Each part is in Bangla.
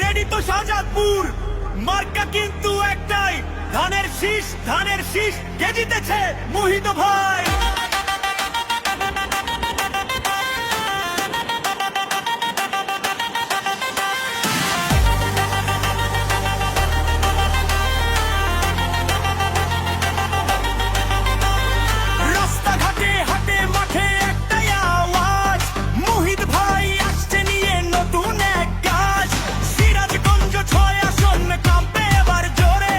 রেডি তো শাহজাদপুর, মার্কা কিন্তু একটাই, ধানের শীষ কে জিতেছে? মোহিত ভাই। রাস্তাঘাটে হাটে মাঠে একটাই আওয়াজ, মোহিত ভাই আসছে নিয়ে নতুন এক কাজ। সিরাজগঞ্জ 6 আসন কাঁপবে এবার জোরে,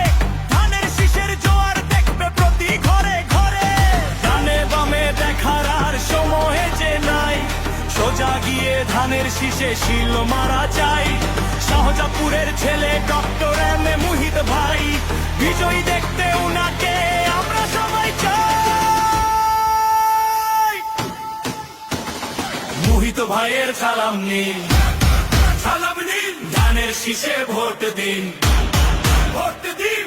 ধানের শীষের জোয়ার দেখবে প্রতি ঘরে ঘরে। ডানে বামে দেখার আর সময় যে নাই, সোজা গিয়ে ধানের শীষে শিল মারা যায়। শাহজাদপুরের ছেলে ডক্টর এম এ মোহিত ভাই, বিজয়ী দেখতে উনাকে আমরা সবাই চাই। মোহিত ভাইয়ের সালাম নিন, ধানের শীষে ভোট দিন, ভোট দিন।